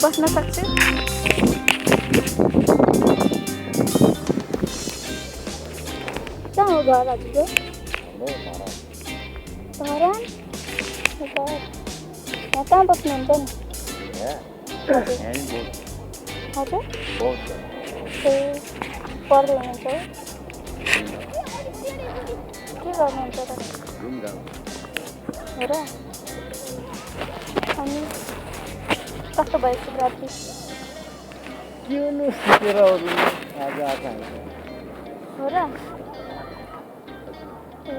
बस्न सक्छु? कहाँ हो घर हजुरको? धरान? यहाँ कहाँ बस्नुहुन्छ नि? हजुर? ए पढ्दै हुनुहुन्छ है? के गर्नुहुन्छ त? हो र? अनि कस्तो भयो शिवरात्रि? के हुनु सिकेर आज आएको हो र? ए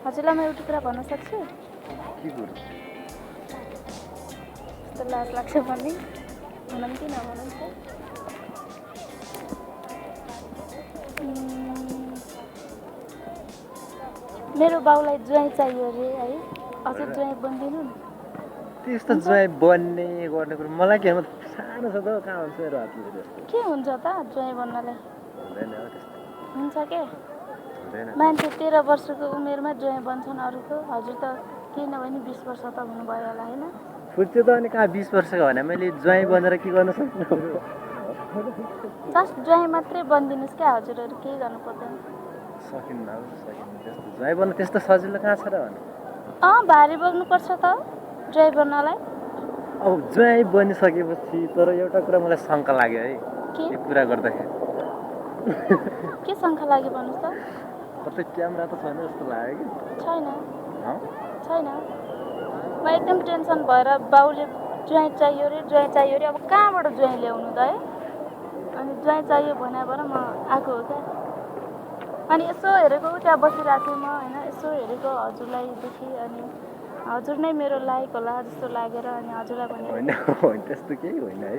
हजुरलाई म एउटा कुरा भन्न सक्छु? के कुरो? यस्तो लाज लाग्छ भन्ने भनौँ कि नभनौँ त? मेरो बाउलाई ज्वाइँ चाहियो अरे है? हजुर ज्वाइँ बनिदिनु नि? त्यस्तो ज्वाइँ बन्ने गर्ने कुरो मलाई के सानो छ त कहाँ हुन्छ मेरो हातले त्यस्तो के हुन्छ त ज्वाइँ बन्नलाई? हुँदैन हो त्यस्तो हुन्छ के? हुँदैन मान्छे 13 वर्षको उमेरमा ज्वाइँ बन्छन् अरूको। हजुर त केही नभए 20 वर्ष त हुनुभयो होला होइन? फुच्यो त अनि कहाँ 20 वर्षको भने मैले ज्वाइँ बनेर के गर्न सक्नु? जस्ट ज्वाइँ मात्रै बनिदिनुहोस् क्या हजुरहरू, केही गर्नु पर्दैन। सकिन्न हो सकिन्न त्यस्तो ज्वाइँ बन्न त्यस्तो सजिलो कहाँ छ र भने भारी बोक्नुपर्छ त ज्वाइँ बन्नलाई। अब ज्वाइँ बनिसकेपछि तर एउटा कुरा मलाई शङ्का लाग्यो है के यो कुरा गर्दाखेरि के शङ्का लाग्यो भन्नुहोस् त? कतै क्यामेरा त छैन जस्तो लाग्यो कि छैन हँ? छैन। म एकदम टेन्सन भएर बाउले ज्वाइँ चाहियो अरे अब कहाँबाट ज्वाइँ ल्याउनु त है? अनि ज्वाइँ चाहियो भनेबाट म आएको हो क्या। अनि यसो हेरेको त्यहाँ बसिरहेको थिएँ म होइन, यसो हेरेको हजुरलाई देखेँ अनि हजुर नै मेरो लायक होला जस्तो लागेर अनि हजुरलाई भने होइन होइन त्यस्तो केही होइन है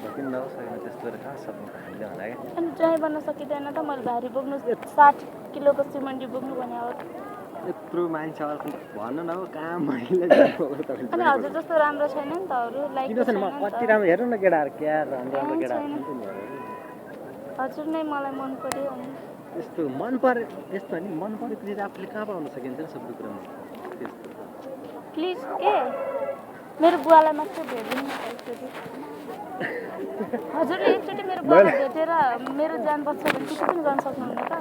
सकिन्न हो सकिन्न त्यस्तो कहाँ सक्नु हामीले होला क्या अनि ज्वाइँ बन्न सकिँदैन त? मैले भारी बोक्नु 60 किलोको सिमन्डी बोक्नु भने अब यत्रो मान्छे अर्को भन्नु न हो कहाँ मैले अनि हजुर जस्तो राम्रो छैन नि त अरू लाइक किन छैन म कति राम्रो हेर्नु न केटाहरू क्या राम्रो केटाहरू हुन्छ नि हजुर नै मलाई मन पर्यो अनि यस्तो मन परे यस्तो नि मन परेको चिज आफूले कहाँ पाउन सकिन्छ नि सबै कुरामा त्यस्तो प्लिज के मेरो बुवालाई मात्रै भेटिदिनु न एकचोटि। हजुरले एकचोटि मेरो बुवालाई भेटेर मेरो ज्यान बच्छ भने के पनि गर्न सक्नुहुन्न त?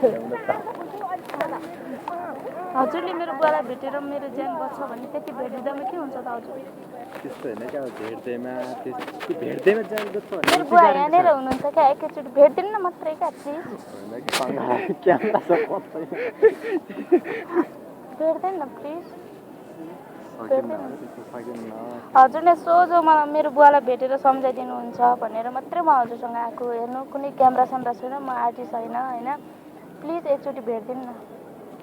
हजुरले मेरो बुवालाई भेटेर मेरो ज्यान बच्छ भने त्यति भेटिँदामा के हुन्छ त हजुर? त्यस्तो होइन क्या भेट्दैमा त्यस्तो भेट्दैमा जानु जस्तो मेरो बुवा यहाँनिर हुनुहुन्छ क्या, एकैचोटि भेटिदिनु न मात्रै क्या प्लिज। भेट्दैन न प्लिज हजुरले सोझो मलाई मेरो बुवालाई भेटेर सम्झाइदिनुहुन्छ भनेर मात्रै म हजुरसँग आएको। हेर्नु कुनै क्यामेरा स्यामेरा छैन, म आर्टिस्ट होइन होइन, प्लिज एकचोटि भेटिदिनु न।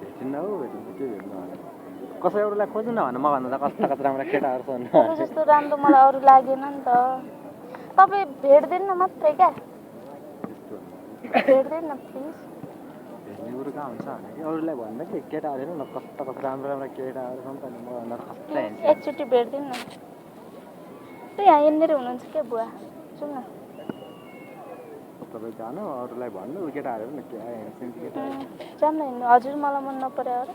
भेटिन्न हौ भेटिन्छ के भेट्नु कसै एउटालाई खोज्नु न भने मभन्दा त कस्ता कस्ता राम्रो केटाहरू छन् अरू जस्तो राम्रो मलाई अरू लागेन नि त। तपाईँ भेटिदिनु न मात्रै क्या, भेटिदिनु न प्लिज। भेट्ने कुरो कहाँ हुन्छ भने कि अरूलाई भन्दा कि केटाहरू हेर्नु न कस्ता कस्ता राम्रो राम्रो केटाहरू छन् त नि मभन्दा कस्ता एकचोटि भेटिदिनु न। त यहाँ यहाँनिर हुनुहुन्छ क्या बुवा, सुन न तपाईँ जानु अरूलाई भन्नु केटाहरू हेर्नु न क्या हेर्छन् केटा जान्न हिँड्नु। हजुर मलाई मन नपर्यो अरे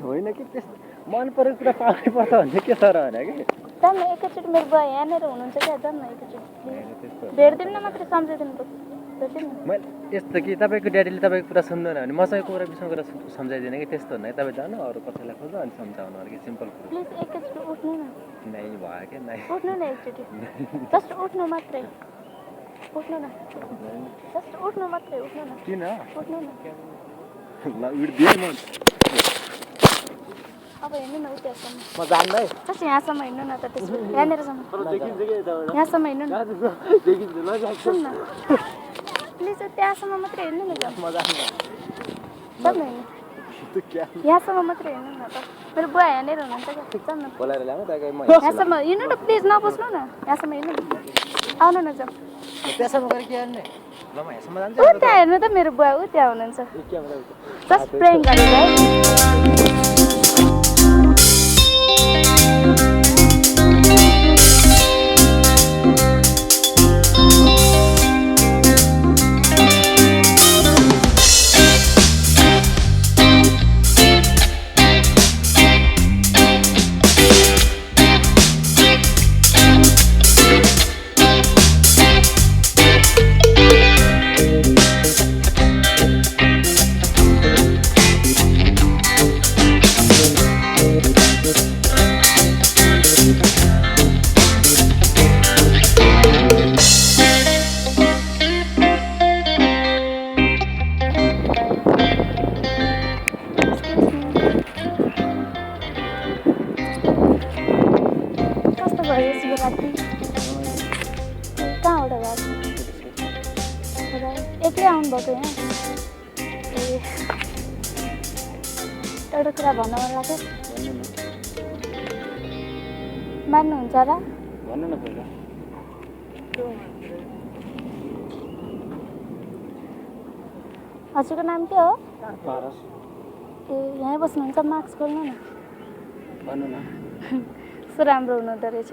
होइन कि त्यस्तो मन परेको कुरा पाउनै पर्छ भन्ने के छ र भने कि जान्न एकैचोटि मेरो बुवा यहाँनिर हुनुहुन्छ क्या, जान्न एकैचोटि प्लिज भेटिदिनु न मात्रै सम्झाइदिनु पर्छ। भेटिदिनु मैले यस्तो कि तपाईँको ड्याडीले तपाईँको कुरा सुन्दैन भने मसँग कुरा विषयमा कुरा सम्झाइदिएन कि त्यस्तो हुन्न कि तपाईँ जानु अरू कसैलाई खोज्नु अनि सम्झाउनु अरू कि सिम्पल कुरो प्लिज एकैचोटि उठ्नु न, नै भयो क्या नै उठ्नु न एकचोटि, जस्ट उठ्नु मात्रै, उठ्नु न, जस्ट उठ्नु मात्रै, उठ्नु न, किन उठ्नु न। ल उठ्दिएँ म अब हिँड्नु न उतासम्म, म जान्दै जस्ट यहाँसम्म हिँड्नु न त, त्यसो यहाँनिरसम्म यहाँसम्म हिँड्नु न, सुन न प्लिज त्यहाँसम्म मात्रै हिँड्नु न, जाउँ म जान्दै जाउँ न हिँड्नु, यहाँसम्म मात्रै हिँड्नु न त। मेरो बुवा यहाँनिर हुनुहुन्छ क्या, जाउँ न बोलाएर ल्याउँ त म यहाँसम्म हिँड्नु न प्लिज, नबस्नु न, यहाँसम्म हिँड्नु न, आउनु न जाउँ। त्यसमा गरेर के गर्ने ल म यहाँसम्म जान्छु ऊ त्यहाँ हेर्नु त मेरो बुवा, ऊ त्यहाँ हुनुहुन्छ, जस्ट प्रेङ गरेर है। शिवरात्रि कहाँबाट गएको एक्लै आउनुभएको यहाँ ए एउटा कुरा भन्न मन लाग्यो मान्नुहुन्छ र भन्नु न पहिला हजुरको नाम के हो पारस ए यहीँ बस्नुहुन्छ मास्क खोल्नु न भन्नु न कस्तो राम्रो हुनुहुँदो रहेछ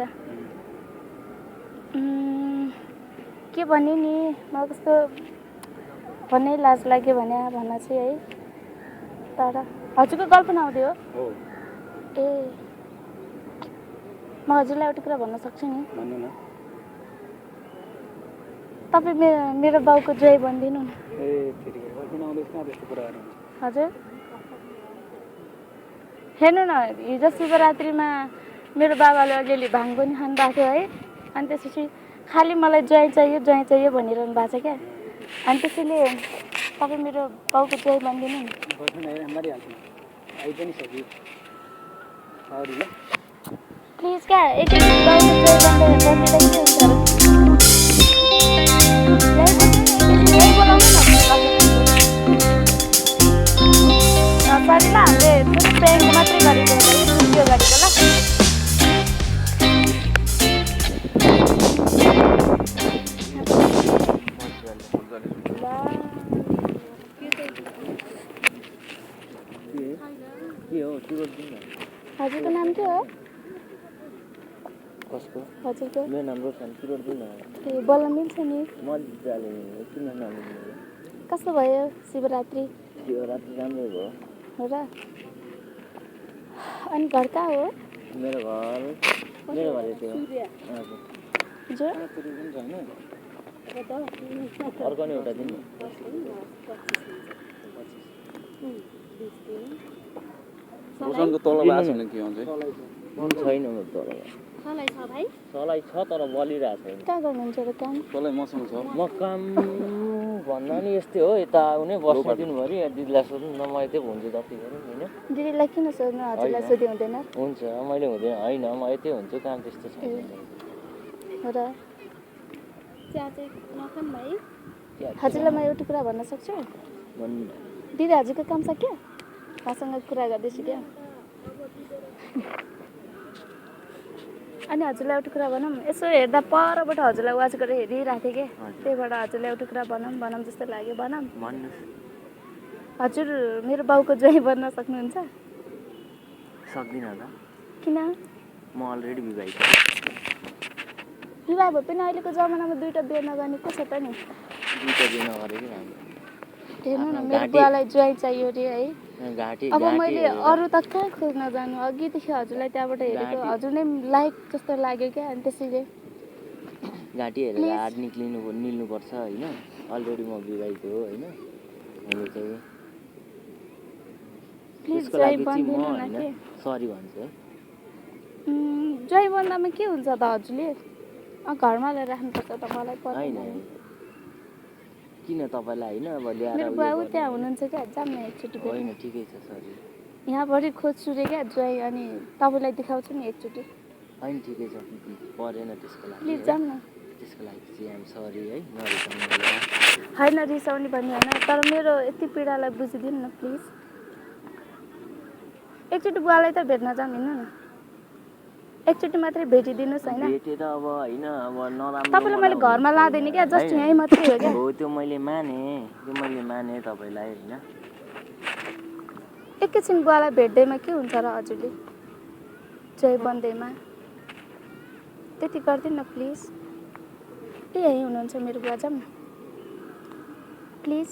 के भने नि मलाई कस्तो भन्नै लाज लाग्यो भने भन्न चाहिँ है तर हजुरको कल्पना आउँदै हो ए म हजुरलाई एउटा कुरा भन्न सक्छु नि भन्नु न तपाईँ मेरो बाउको जय भनिदिनु न ए फेरि किन आउँदैछ न त्यस्तो कुराहरू हजुर हेर्नु न हिजो शिवरात्रिमा मेरो बाबाले अलिअलि भाङ पनि खानु भएको थियो है अनि त्यसपछि खालि मलाई जय चाहियो भनिरहनु भएको छ क्या अनि त्यसैले तपाईँ मेरो बाउको जय भनिदिनु नि प्लिज क्या एकचोटि बाउको जय भनिदिँदा के हुन्छ र यहीँ बोलाउनु न सरी ल हामीले प्याङ मात्रै गरेको भिडियो गरेको ल हजुरको नाम के हो कसको हजुरको मेरो नाम रोशन किरोड दिन ए बोल्न मिल्छ नि मजाले किन नाम कस्तो भयो शिवरात्रि शिवरात्रि राम्रो भयो हो र अनि घर कहाँ हो मेरो घर त्यो हजुर अर्को नि एउटा दिन रोशनको तल भएको छैन के हुन्छ छैन मेरो तल सलाई छ भाइ सलाई छ तर बलिरहेको छैन कहाँ गर्नुहुन्छ र काम तलै मसँग छ म काम भन्दा नि यस्तै हो यता आउने बस्ने दिनभरि दिदीलाई सोध्नु न म यतै हुन्छु जति गरौँ होइन दिदीलाई किन सोध्नु हजुरलाई सोधि हुँदैन हुन्छ मैले हुँदैन होइन म यतै हुन्छु काम त्यस्तो छैन हो र चिया चाहिँ नखाऊँ भाइ हजुरलाई म एउटा कुरा भन्न सक्छु भन्नु दिदी हजुरको काम सक्यो मसँग कुरा गर्दैछु क्या अनि हजुरलाई एउटा कुरा भनौँ यसो हेर्दा परबाट हजुरलाई वाच गरेर हेरिरहेको थिएँ कि त्यहीबाट हजुरलाई एउटा कुरा भनौँ जस्तो लाग्यो भनौँ हजुर मेरो बाउको जय बन्न सक्नुहुन्छ सक्दिनँ त किन म अलरेडी विवाहित विवाह भए पनि अहिलेको जमानामा दुईवटा बिहे नगर्ने को छ त नि दुईवटा बिहे नगरेकै राम्रो हेर्नु न मेरो बुवालाई ज्वाइँ चाहियो अरे है घाँटी अब मैले अरू त कहाँ खोज्न जानु अघिदेखि हजुरलाई त्यहाँबाट हेरेको हजुर नै लाइक जस्तो लाग्यो क्या अनि त्यसैले घाँटी हेरेर हात निल्नुपर्छ होइन अलरेडी म विवाहित हो होइन मैले चाहिँ प्लिज त्यसको जय लागि चाहिँ म बनिदिनु न होइन के सरी भन्छु है जय बन्दामा के हुन्छ त हजुरले घरमा ल्याएर राख्नुपर्छ त मलाई होइन पर्दैन किन तपाईँलाई होइन अब ल्याएर मेरो बुवा त्यहाँ हुनुहुन्छ क्या जाऊँ न एकचोटि होइन ठिकै छ सरी यहाँभरि खोज्छु रे क्या जय अनि तपाईँलाई देखाउँछु नि एकचोटि होइन ठिकै छ परेन त्यसको लागि प्लिज जाऊँ न त्यसको लागि चाहिँ आइम सरी है नरिसाउनु होइन रिसाउने भन्ने होइन तर मेरो यति पीडालाई बुझिदिनु न प्लिज एकचोटि बुवालाई त भेट्न जाऊँ हिँड्नु न एकचोटि मात्रै भेटिदिनुहोस् होइन भेटेर अब होइन अब नराम्रो तपाईँलाई मैले घरमा लाँदैन क्या जस्ट यहीँ मात्रै हो क्या हो त्यो मैले माने तपाईँलाई होइन एकैछिन बुवालाई भेट्दैमा के हुन्छ र हजुरले जय बन्दैमा त्यति गरिदिनु न प्लिज ए यहीँ हुनुहुन्छ मेरो बुवा जाऊँ न प्लिज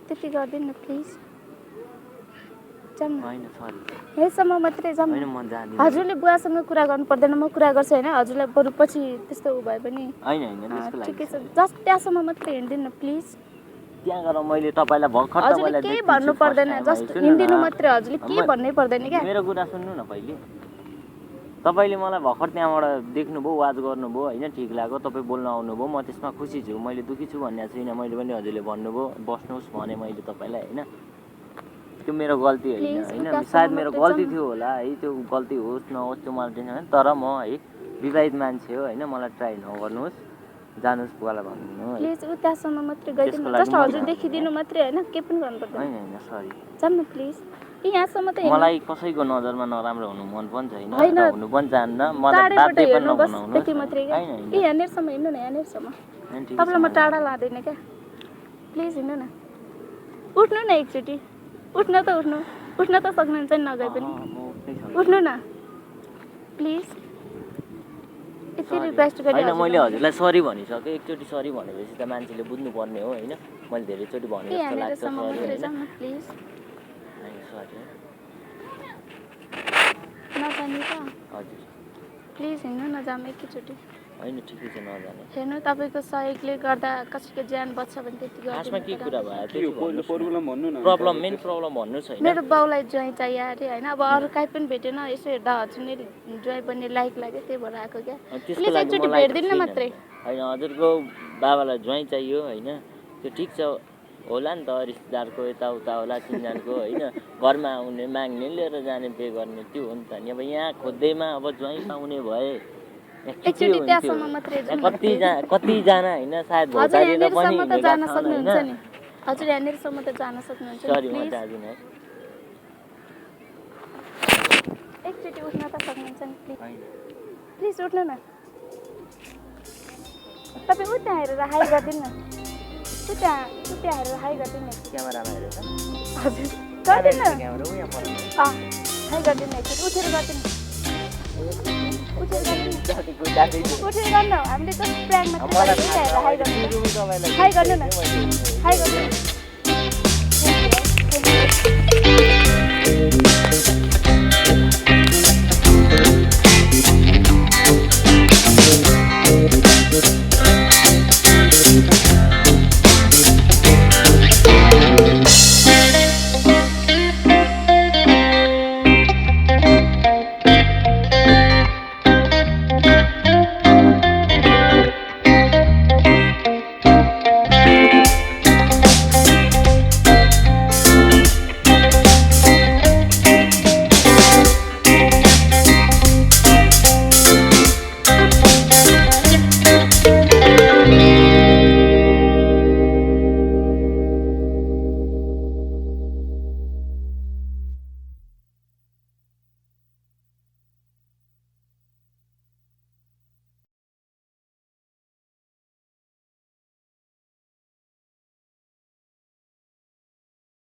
त्यति गरिदिनु न प्लिज जाऊँ न होइन सरी यहीँसम्म मात्रै जाऊँ होइन न म जाँदिनँ हजुरले बुवासँग कुरा गर्नु पर्दैन म कुरा गर्छु होइन हजुरलाई बरु पछि त्यस्तो उ भए पनि होइन त्यसको लागि ठिकै छ जस्ट त्यहाँसम्म मात्रै हिँडिदिनु न प्लिज त्यहाँ गएर मैले तपाईँलाई भर्खर हजुरले केही भन्नु पर्दैन जस्ट हिँडिदिनु मात्रै हजुरले केही भन्नै पर्दैन क्या मेरो कुरा सुन्नु न पहिले तपाईँले मलाई भर्खर त्यहाँबाट देख्नुभयो वाच गर्नुभयो होइन ठिक लाग्यो तपाईँ बोल्न आउनुभयो म त्यसमा खुसी छु मैले दुःखी छु भन्ने छुइनँ मैले पनि हजुरले भन्नुभयो बस्नुहोस् भने मैले तपाईँलाई होइन त्यो मेरो गल्ती होइन होइन सायद मेरो गल्ती थियो होला है त्यो गल्ती होस् नहोस् त्यो मलाई टेन्सन होइन तर म है विवाहित मान्छे हो होइन, मलाई ट्राई नगर्नुहोस्, जानुहोस् बुवालाई भन्नु है। प्लिज उतासम्म मात्रै गइदिनु त्यसको लागि जस्ट हजुर देखिदिनु मात्रै होइन, के पनि गर्नु पर्दैन। होइन सरी, जाऊँ न प्लिज। यहाँसम्म त मलाई कसैको नजरमा नराम्रो हुनु मन पनि छैन, होइन। हुनु पनि चाहन्न, मलाई टाढैबाट बाध्य पनि हेर्नु बस नबनाउनुहोस्। त्यति मात्रै क्या। होइन, होइन। यहाँनिरसम्म हिँड्नु न, यहाँनिरसम्म। होइन, ठिकै छ, तपाईँलाई म मलाई- टाढा लाँदैन क्या, प्लिज हिँड्नु न। उठ्नु न एकचोटि, उठ्न त सक्नुहुन्छ नि नगए पनि। म उठ्नै सक्छु। उठ्नु न प्लिज, यति रिक्वेस्ट होइन, गरेँ मैले हजुरलाई सरी भनिसकेँ। एकचोटि सरी भनेपछि त मान्छेले बुझ्नुपर्ने हो होइन, मैले धेरैचोटि भने जस्तो लाग्छ यहाँनिरसम्म सरी मात्रै होइन। जाऊँ न प्लिज। सरी नजाने त हजुर, प्लिज हिँड्नु न, जाऊँ एकैचोटि। होइन ठिकै छ, नजाने। हेर्नु तपाईँको सहयोगले गर्दा कसैको ज्यान बच्छ भने त्यति खासमा के कुरा भयो के हो पहिलो प्रब्लम भन्नु न। प्रब्लम मेन प्रब्लम भन्नु छैन। मेरो बाउलाई ज्वाइँ चाहियो अरे होइन, अब अरू काहीँ पनि भेटेन, यसो हेर्दा हजुर नै ज्वाइँ बन्ने लायक लाग्यो, त्यही भएर आएको क्या। त्यसको प्लिज लागि एकचोटि मलाई भेटिदिनु न मात्रै। होइन, हजुरको बाबालाई ज्वाइँ चाहियो होइन, त्यो ठिक छ होला नि त, रिश्तेदारको यताउता होला, चिनजानको होइन, घरमा आउने माग्ने लिएर जाने पे गर्ने त्यो हो नि त नि। अब यहाँ खोज्दैमा अब ज्वाइँ पाउने भए एकचोटि त्यहाँसम्म मात्रै जाऊँ न। कतिजना होइन सायद हजुर भौतारिएर पनि यहाँनिरसम्म त जान हिँडेका छन् सक्नुहुन्छ होइन। नि, हजुर यहाँनिरसम्म त जान सक्नुहुन्छ नि, सरी, म प्लिज जाँदिनँ है। एकचोटि उठ्न त सक्नुहुन्छ नि, प्लिज होइन, प्लिज उठ्नु न। तपाईँ उता हेरेर हाई गरिदिनु न, उता हेरेर हाई गरिदिनु न। क्यामेरामा हेरेर हजुर गरिदिनु न, क्यामेरा ऊ यहाँ पर हाई गरिदिनु न, एकचोटि उठेर गरिदिनु, उठेर गरिदिनु, जातिको जाति उठेर गर्नु। हामीले जस्ट प्लान मात्रै मलाई गरेको, उता हेरेर हाई गर्नु न, तपाईँलाई हाई गर्नु न, हाई गर्नु न।